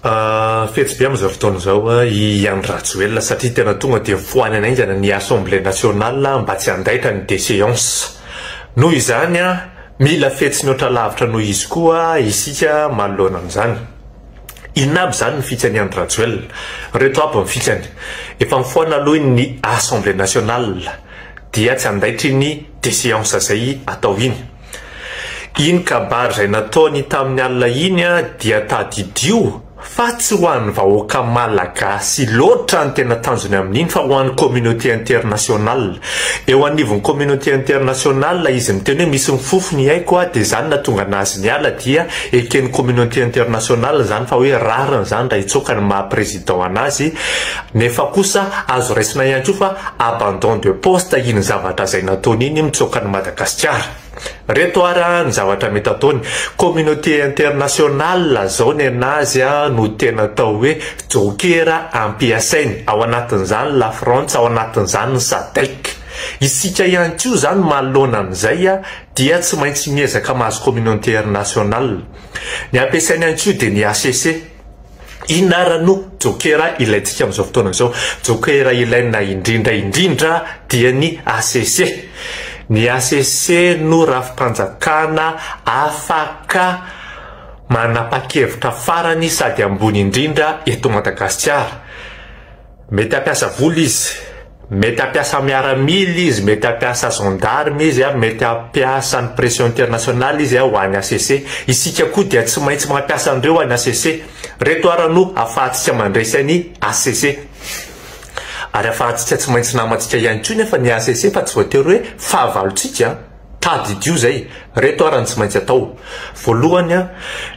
Fetsy be am'izao fotoana zao i Andry Rajoelina satria tena tonga dia foany anaingana ny Assemblée nationale mba tsy handaitra ny déséance. Noho izany mila fetsy mihoatra lavitra noho izy koa isika manoloana amin'izany. Inona aby zany ny fitsany Andry Rajoelina? Reto aby ny fitsany. Efa mifoana aloha ny Assemblée nationale dia tsy handaitra ny déséance zay atao iny. Iny kabary zay nataony tamin'ny alina iny dia tadidio fa tsy ho an'ny vahoaka malagasy loatra ny tena tanjony amin'iny fa ho an'ny communauté internationale. Eo anivon'ny communauté internationale izy miteny hoe misy mifofony haiko dia zany natonga anazy niala dia eken'ny communauté internationale zany fa hoe rariny zany raha hitsoka ny maha-président anazy, nefa kosa azo raisina ihany koa fa abandon de poste iny zavatra zay nataony iny mitsoka ny Madagasikara. Reto ara ny zavatra mety ataony. Communauté internationale zao ny anazy no tena atao hoe jokera ampiasainy ao anatin'izany la France, ao anatin'izany ny SADC. Isika ihany koa zany manoloana an'izay dia tsy maintsy miezaka mahazo communauté internationale. Ny ampiasainy ihany koa dia ny ACC. Inarano jokera ilaintsika amin'izao fotoana izao. Jokera ilaina indrindra dia ny ACC. Ny ACC no rafi-panjakana afaka manapa-kevitra farany sady ambony indrindra eto Madagasikara. Mety ampiasa vola izy, mety ampiasa miaramila izy, mety ampiasa gendarme izy, mety ampiasa ny pression internationale izy ho an'ny ACC. Isika koa dia tsy maintsy mampiasa andreo any ACC. Reto ara no ahafahantsika mandresy ny ACC. Ary ahafahantsika tsy maintsy namantsika ihany koa nefa ny ACC fa tsy voatery hoe fahavalontsika tadidio zay. Reto ara ny tsy maintsy atao. Voalohany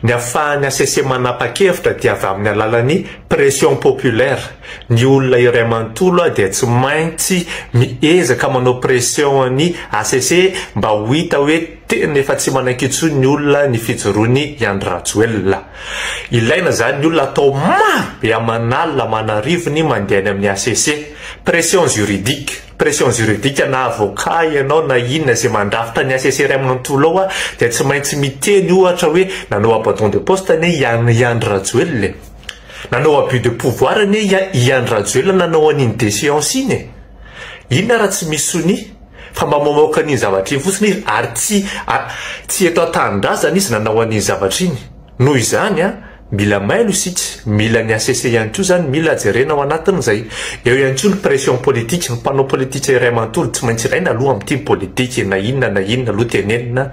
ny ahafahan'ny ACC manapa-kevitra dia avy amin'ny alalan'ny pression populaire. Ny olona iray manontolo dia tsy maintsy miezaka manao pression ny ACC mba ho hita hoe tena efa tsy manaiky-tsony ny olona ny fijoroany Andry Rajoelina. Ilaina zany ny olona atao maro be aman'alina manarivony mandehany amin'ny ACC. Pression juridique. Pression juridique na avocat ianao na inona zay mandrafitra ny ACC ray manontolo ao dia tsy maintsy miteny ohatra hoe nanao abandon de poste ny Andry Rajoelina. Nanao abus de pouvoir ny Andry Rajoelina nanao an'iny déséance iny. Inona raha tsy misy soni? Fa mba mamoaka an'iny zavatra iny fotsiny izy ary tsy eto an-tanindrazana izy nanao an'iny zavatra iny. Noho izany mila mailo isika, mila ny ACC ihany koa zany mila jerena ao anatin'izay. Eo ihany koa ny pression politique. Ny mpanao politika iray manontolo tsy maintsy ilaina aloha amin'ny team politique na inona aloha tenenina.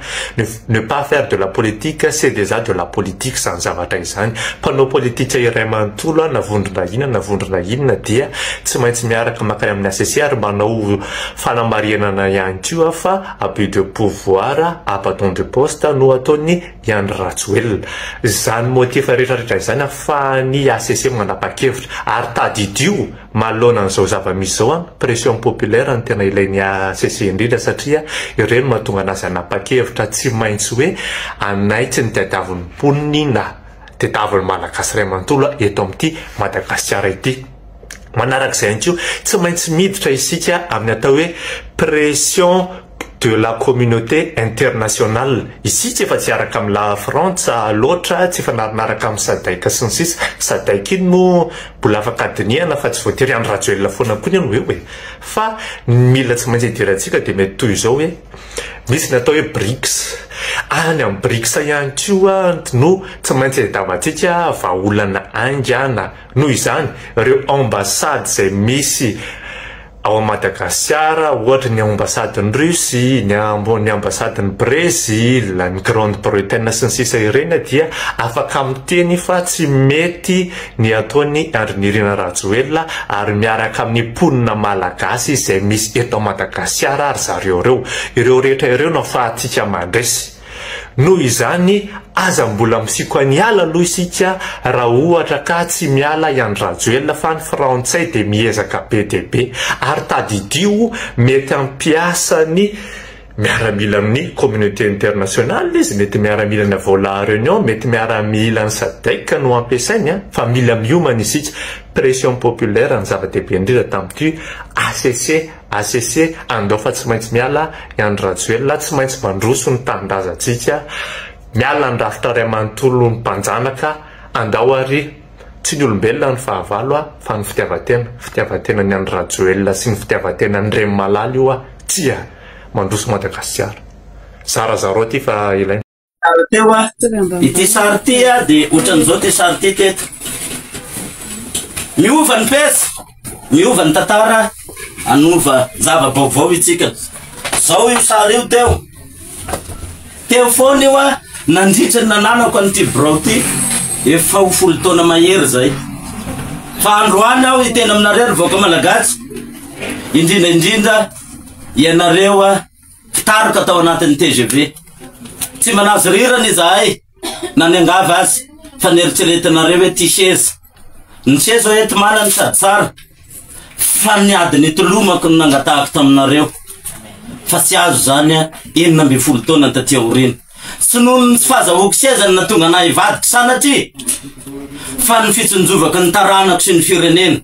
Ne pas faire de la politique, c'est déjà de la politique sans zavatra izany. Mpanao politika iray manontolo navondrona inona dia tsy maintsy miaraka makay amin'ny ACC ary manao fanamarianana ihany koa fa abus de pouvoir, abandon de poste no ataony Andry Rajoelina. Zany motif rehetrarehetra izany ahafahany ACC manapa-kevitra ary tadidio manoloana an'izao zava-misy zao pression populaire ny tena ilain'ny ACC indrindra satria ireny mahatonga anazy hanapa-kevitra tsy maintsy hoe anaitsy ny tadiavin'ny mponiny na tadiavin'ny malagasy ray manontolo eto amin'ity Madagasikara ity. Manarak'izay ihany koa tsy maintsy miditra isika amin'ny atao hoe pression de la communauté internationale. Isika efa tsy araka amin'ny la France loatra, tsy efa narinaraka amin'ny SADC sy ny sisa. SADC iny no mbola afaka adinihana fa tsy voatery Andry Rajoelina foana koa ny hoe fa mila tsy maintsy idirantsika dia mety toy izao hoe misy ny atao hoe BRICS. Any amin'ny BRICS ihany koa no tsy maintsy ahitavantsika vahaolana aingana. Noho izany ireo ambassade zay misy ao Madagasikara, ohatra ny ambasadin'ny Russie, ny ambasadin'ny Brésil, ny Grande-Bretagne sy ny sisa ireny dia afaka miteny fa tsy mety ny ataony Andry Nirina Rajoelina ary miaraka amin'ny mponina malagasy izay misy eto Madagasikara ary zareo ireo rehetra ireo no ahafahantsika mandresy. Noho izany aza mbola misiko aniala aloha isika raha ohatra ka tsy miala Andry Rajoelina fa ny frantsay dia miezaka be dia be ary tadidio mety ampiasa ny miaramila amin'ny communauté internationale izy, mety miaramila ny vola réunion, mety miaramila ny SADC no ampiasainy fa mila miomana isika. Pression populaire ny zava-dehibe indrindra tamin'ity ACC andao fa tsy maintsy miala Andry Rajoelina, tsy maintsy mandroso ny tanindrazantsika, miala ny rafitra ray manontolo ny mpanjanaka andao ary tsy ny olombelona ny fahavalo fa ny fitiavatena ny Andry Rajoelina sy ny fitiavatena ny Remy Malala io tia mandroso Madagasikara. Zarazaro aty fa ilaina. Teo ity sary ty de ohatran'izao ty sary ty teto. Miova ny pesa, miova ny tantara, anova zava-baovao itsika. Zao io sary io teo. Teo foana io nandritra ny nananako an'ity birao ty efa ho 10 taona mahery zay. Fa androany aho itena aminareo rivoaka malagasy, indrindra ianareo mpitaroka tao anatin'ny TGV. Tsy manazo rirany izahay na niangava azy fa nieritreretinareo hoe ty seza. Ny seza hoe ty manany sady tsara fa niadiny tolomako no nangatahako taminareo. Fa tsy azo zany 19 taona taty aorina. Sy noho ny fahazahoako seza na tonga anahy ivadiky sanatry fa ny fitsonjovako ny taranako sy ny firenena.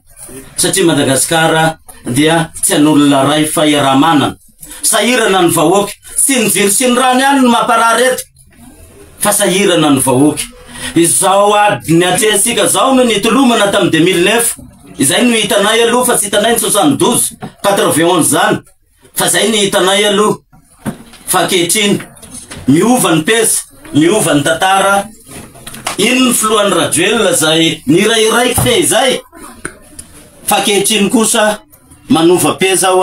Satria Madagasikara dia tsy an'olona ray fa iaraha-manana. Sahirana ny vahoaky sy ny jiro sy ny rano ihany no mamparary eto. Fa sahirana ny vahoaky. Izao adiny atresika zao no nitolomana tamin'ny 2009. Izay no hitanay aloha fa tsy hitanay ny 72, 91 zany. Fa zay no hitanay aloha. Fa kehitriny miova ny pesa, miova ny tantara. Ino ny filohan'ny Rajoelina zay niraiky fe izay. Fa kehitriny kosa manova pesa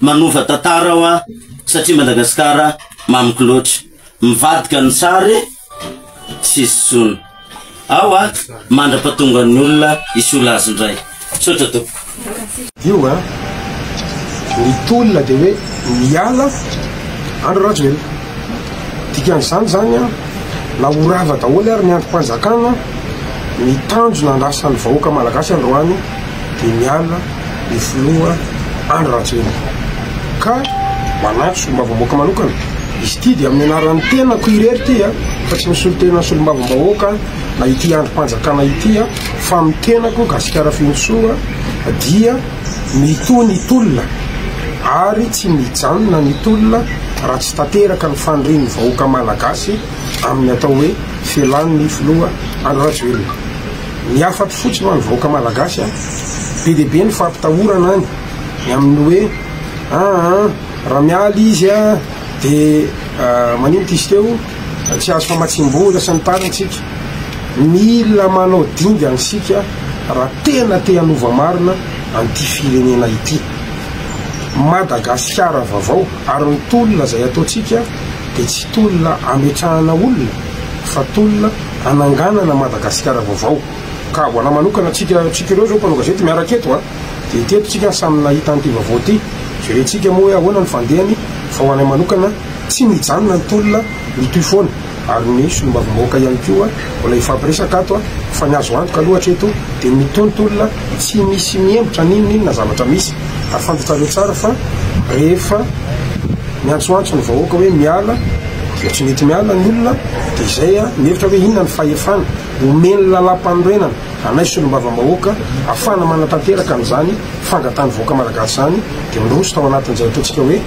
manova tantara satria Madagasikara mamiko loatra. Mivadika ny sary sisy sona. Ao mandra-pahatonga ny olona isola azy indray. Sotra to. Io mitolona de hoe miala Andry Rajoelina. Dikan'izany zany la orava daholo ary niandrom-panjakana mitanjona andrasan'ny vahoaka malagasy androany de miala ny filoha Andry Rajoelina. Ka manatso solombavambahoaka manokana izy ty dia amin'ny anaran'ny tenako irery ty fa tsy misy olo tena solombavambahoaka na ity androm-panjakana ity fa amin'ny tenako Gasikara Fiantsoa dia mitony tolona ary tsy mijanona ny tolona raha tsy tanteraka ny fandrin'ny vahoaka malagasy amin'ny atao hoe felan'ny filoha Andry Rajoelina. Niafatry fotsiny ho ny vahoaka malagasy be dia be ny fampitahorana any amin'ny hoe raha mialy izy de manino izy teo tsy azo famatsim-bola sy ny tarantsika. Mila manao dinga ansika raha tena te hanova marina an'ity firenena ity. Madagasikara vaovao ary ny tolona zay ataotsika dia tsy tolona ametrahana olona fa tolona ananganana Madagasikara vaovao. Ka ho ana manokana tsika ireo zao mpanao gazety miaraka eto dia teto tsika samy nahita an'ity vaovao ty. Jerentsika moa hoe ahoana ny fandehany fa ho anay manokana tsy mijanona ny tolona mitoy foana ary ny solombavambahoaka ihany koa mbola ifampiresaka ato fa ny azo antoka aloha hatreto dia mitony tolona tsy misy miembotra ninona zavatra misy. Ary fantatrareo tsara fa rehefa miantsoantso ny vahoaka hoe miala dia tsy mety miala ny olona dia izay mihevitra hoe inona ny fahefana omeny lalam-panorenana anay solombavambahoaka ahafana manatanteraka an'izany fangatany vahoaka malagasy zany dia miroso tao anatin'izay ataontsika hoe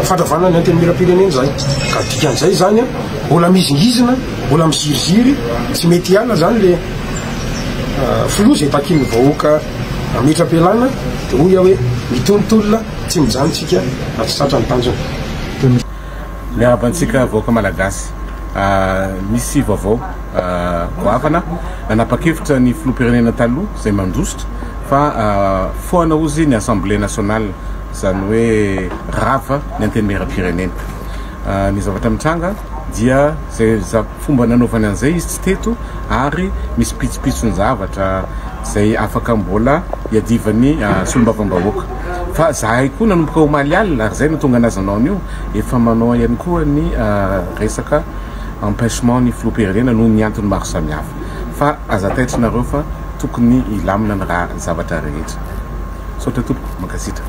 fandravana ny anteny miram-pirenena zay. Ka dikan'izay zany mbola mizingizina, mbola miziriziry, tsy mety hiala zany le filoha zay takin'ny vahoaka metra-pialana dia hoy hoe mitontolona tsy mijanontsika na tsy tratra ny tanjona. Miarabantsika vahoaka malagasy misy vaovao goavana nanapa-kevitra ny filoham-pirenena taloha zay mandrosotra fa foana ozy ny Assemblée nationale zany hoe rava ny anteny miram-pirenena. Ny zavatra mitranga dia zay fomba nanaovany an'izay izy tsy teto ary misy pitsopitsony zavatra zay afaka mbola iadivany solombavambahoaka. Fa zahay koa nanomboka ho malialina ary zay natonga anazy anao an'io efa manao ihany koa ny resaka empêchement ny filoham-pirenena noho ny antony maro samihafa. Fa aza taitrinareo fa tokony ilamina ny raha zavatra rehetra. Sotra tompoko mankasitra.